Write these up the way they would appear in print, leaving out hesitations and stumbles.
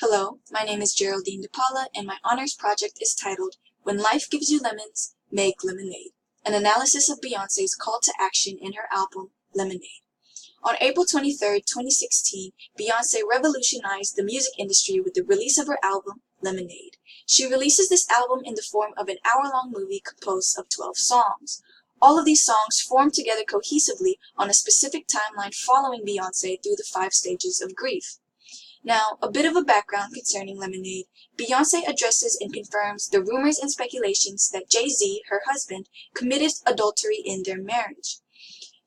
Hello, my name is Geraldine DePaula, and my honors project is titled When Life Gives You Lemons, Make Lemonade, an analysis of Beyoncé's call to action in her album, Lemonade. On April 23, 2016, Beyoncé revolutionized the music industry with the release of her album, Lemonade. She releases this album in the form of an hour-long movie composed of 12 songs. All of these songs form together cohesively on a specific timeline following Beyoncé through the 5 stages of grief. Now, a bit of a background concerning Lemonade. Beyoncé addresses and confirms the rumors and speculations that Jay-Z, her husband, committed adultery in their marriage.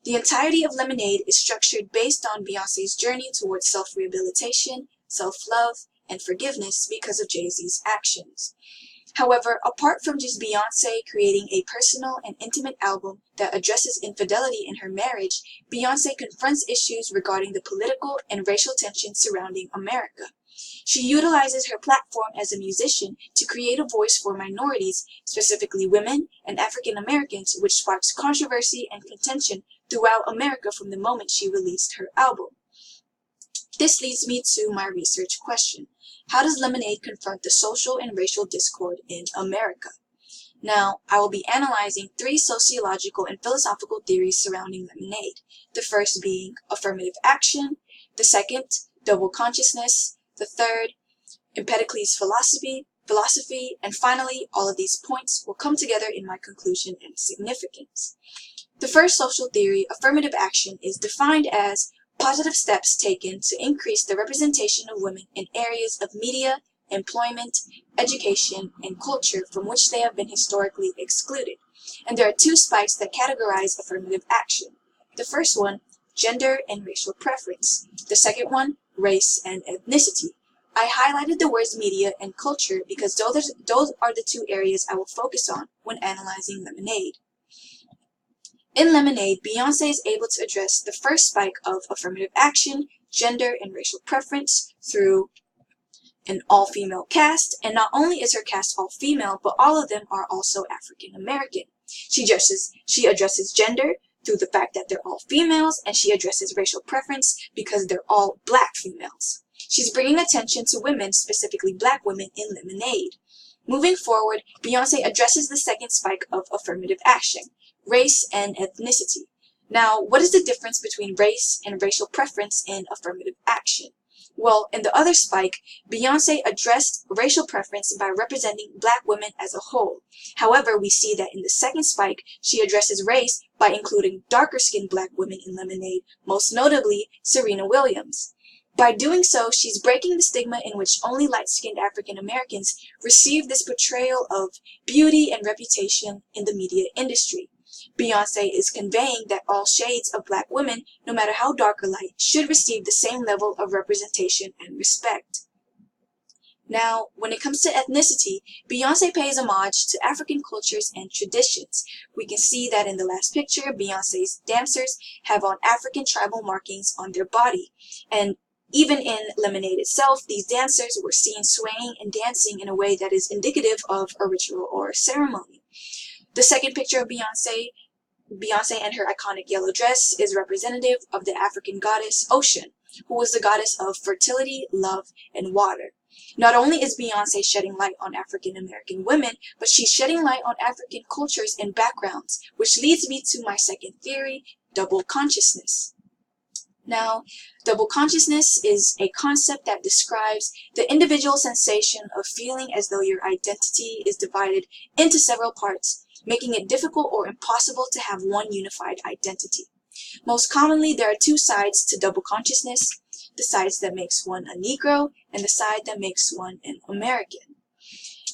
The entirety of Lemonade is structured based on Beyoncé's journey towards self-rehabilitation, self-love, and forgiveness because of Jay-Z's actions. However, apart from just Beyoncé creating a personal and intimate album that addresses infidelity in her marriage, Beyoncé confronts issues regarding the political and racial tensions surrounding America. She utilizes her platform as a musician to create a voice for minorities, specifically women and African Americans, which sparks controversy and contention throughout America from the moment she released her album. This leads me to my research question. How does Lemonade confront the social and racial discord in America? Now, I will be analyzing 3 sociological and philosophical theories surrounding Lemonade. The first being affirmative action, the second, double consciousness, the third, Empedocles' philosophy, and finally, all of these points will come together in my conclusion and significance. The first social theory, affirmative action, is defined as positive steps taken to increase the representation of women in areas of media, employment, education, and culture from which they have been historically excluded. And there are 2 spikes that categorize affirmative action. The first one, gender and racial preference. The second one, race and ethnicity. I highlighted the words media and culture because those are the 2 areas I will focus on when analyzing Lemonade. In Lemonade, Beyoncé is able to address the first spike of affirmative action, gender, and racial preference through an all-female cast, and not only is her cast all-female, but all of them are also African American. She addresses gender through the fact that they're all females, and she addresses racial preference because they're all black females. She's bringing attention to women, specifically black women, in Lemonade. Moving forward, Beyoncé addresses the second spike of affirmative action, race and ethnicity. Now, what is the difference between race and racial preference in affirmative action? Well, in the other spike, Beyoncé addressed racial preference by representing black women as a whole. However, we see that in the second spike, she addresses race by including darker-skinned black women in Lemonade, most notably Serena Williams. By doing so, she's breaking the stigma in which only light-skinned African Americans receive this portrayal of beauty and reputation in the media industry. Beyoncé is conveying that all shades of black women, no matter how dark or light, should receive the same level of representation and respect. Now, when it comes to ethnicity, Beyoncé pays homage to African cultures and traditions. We can see that in the last picture, Beyoncé's dancers have on African tribal markings on their body. And even in Lemonade itself, these dancers were seen swaying and dancing in a way that is indicative of a ritual or ceremony. The second picture of Beyoncé and her iconic yellow dress is representative of the African goddess Ocean, who was the goddess of fertility, love, and water. Not only is Beyoncé shedding light on African American women, but she's shedding light on African cultures and backgrounds, which leads me to my second theory, double consciousness. Now, double consciousness is a concept that describes the individual sensation of feeling as though your identity is divided into several parts, making it difficult or impossible to have one unified identity. Most commonly, there are 2 sides to double consciousness, the sides that makes one a Negro and the side that makes one an American.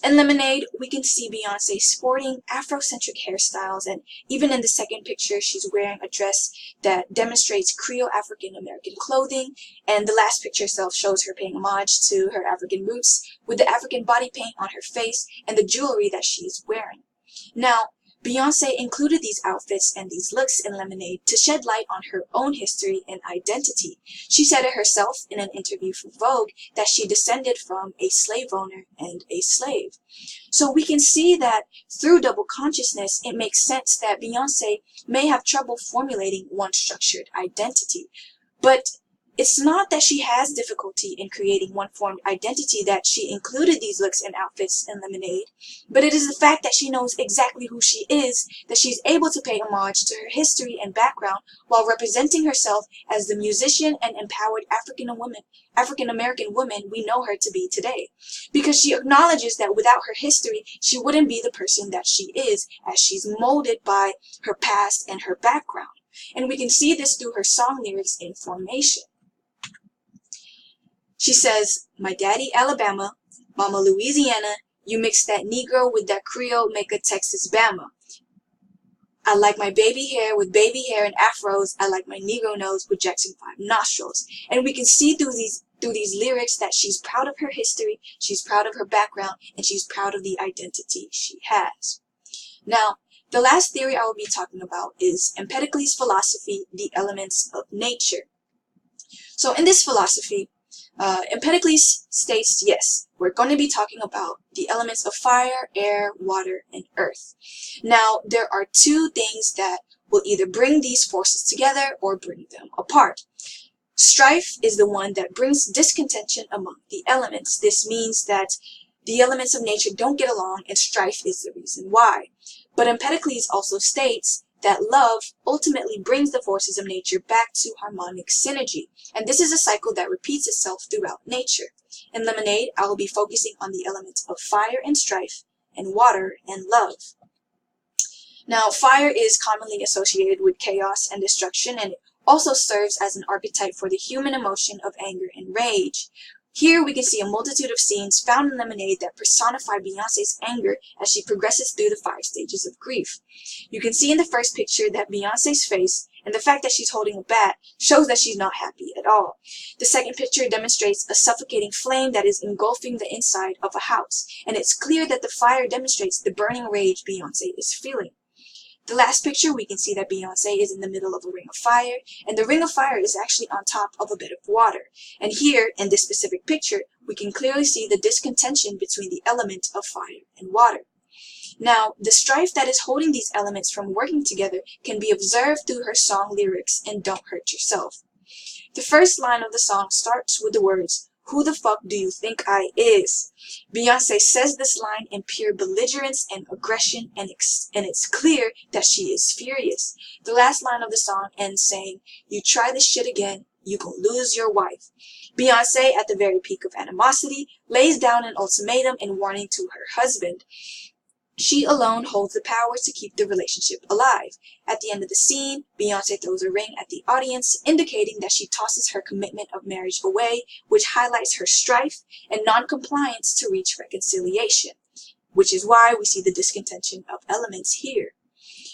In Lemonade, we can see Beyoncé sporting Afrocentric hairstyles, and even in the second picture, she's wearing a dress that demonstrates Creole African American clothing, and the last picture itself shows her paying homage to her African roots with the African body paint on her face and the jewelry that she's wearing. Now, Beyoncé included these outfits and these looks in Lemonade to shed light on her own history and identity. She said it herself in an interview for Vogue that she descended from a slave owner and a slave. So we can see that through double consciousness, it makes sense that Beyoncé may have trouble formulating one structured identity. But it's not that she has difficulty in creating one formed identity that she included these looks and outfits in Lemonade, but it is the fact that she knows exactly who she is, that she's able to pay homage to her history and background while representing herself as the musician and empowered African American woman we know her to be today. Because she acknowledges that without her history, she wouldn't be the person that she is, as she's molded by her past and her background. And we can see this through her song lyrics in Formation. She says, "My daddy Alabama, mama Louisiana, you mix that Negro with that Creole, make a Texas Bama. I like my baby hair with baby hair and afros. I like my Negro nose with Jackson 5 nostrils." And we can see through these lyrics that she's proud of her history, she's proud of her background, and she's proud of the identity she has. Now, the last theory I will be talking about is Empedocles' philosophy, the elements of nature. So in this philosophy, Empedocles states, yes, we're going to be talking about the elements of fire, air, water, and earth. Now, there are two things that will either bring these forces together or bring them apart. Strife is the one that brings discontention among the elements. This means that the elements of nature don't get along, and strife is the reason why. But Empedocles also states that love ultimately brings the forces of nature back to harmonic synergy. And this is a cycle that repeats itself throughout nature. In Lemonade, I will be focusing on the elements of fire and strife, and water and love. Now, fire is commonly associated with chaos and destruction, and it also serves as an archetype for the human emotion of anger and rage. Here we can see a multitude of scenes found in Lemonade that personify Beyonce's anger as she progresses through the 5 stages of grief. You can see in the first picture that Beyonce's face, and the fact that she's holding a bat, shows that she's not happy at all. The second picture demonstrates a suffocating flame that is engulfing the inside of a house, and it's clear that the fire demonstrates the burning rage Beyonce is feeling. The last picture, we can see that Beyonce is in the middle of a ring of fire, and the ring of fire is actually on top of a bed of water. And here, in this specific picture, we can clearly see the discontention between the element of fire and water. Now, the strife that is holding these elements from working together can be observed through her song lyrics in Don't Hurt Yourself. The first line of the song starts with the words, "Who the fuck do you think I is?" Beyonce says this line in pure belligerence and aggression, and it's clear that she is furious. The last line of the song ends saying, "You try this shit again, you gon' lose your wife." Beyonce, at the very peak of animosity, lays down an ultimatum and warning to her husband. She alone holds the power to keep the relationship alive. At the end of the scene, Beyonce throws a ring at the audience, indicating that she tosses her commitment of marriage away, which highlights her strife and non-compliance to reach reconciliation, which is why we see the discontention of elements here.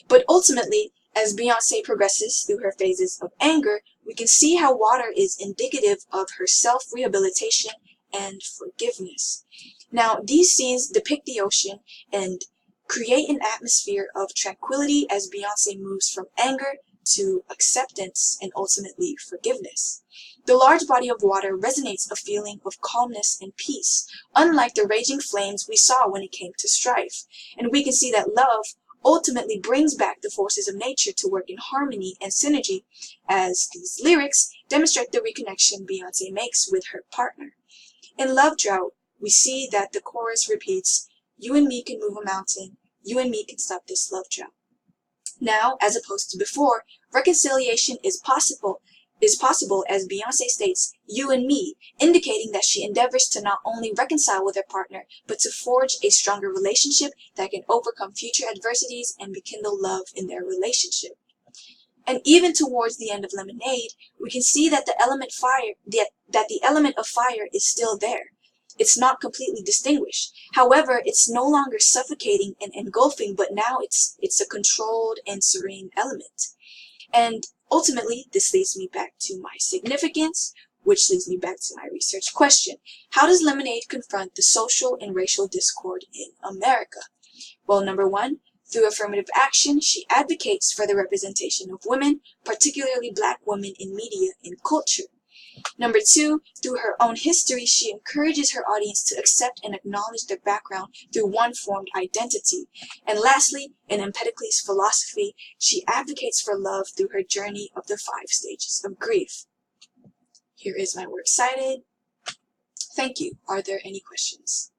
But ultimately, as Beyonce progresses through her phases of anger, we can see how water is indicative of her self-rehabilitation and forgiveness. Now, these scenes depict the ocean and create an atmosphere of tranquility as Beyonce moves from anger to acceptance and ultimately forgiveness. The large body of water resonates a feeling of calmness and peace, unlike the raging flames we saw when it came to strife. And we can see that love ultimately brings back the forces of nature to work in harmony and synergy, as these lyrics demonstrate the reconnection Beyonce makes with her partner. In Love Drought, we see that the chorus repeats, "You and me can move a mountain, you and me can stop this love drought." Now, as opposed to before, reconciliation is possible as Beyonce states, "you and me," indicating that she endeavors to not only reconcile with her partner, but to forge a stronger relationship that can overcome future adversities and rekindle love in their relationship. And even towards the end of Lemonade, we can see that the element of fire is still there. It's not completely distinguished. However, it's no longer suffocating and engulfing, but now it's a controlled and serene element. And ultimately, this leads me back to my significance, which leads me back to my research question. How does Lemonade confront the social and racial discord in America? Well, number one, through affirmative action, she advocates for the representation of women, particularly Black women, in media and culture. Number two, through her own history, she encourages her audience to accept and acknowledge their background through one formed identity. And lastly, in Empedocles' philosophy, she advocates for love through her journey of the 5 stages of grief. Here is my works cited. Thank you. Are there any questions?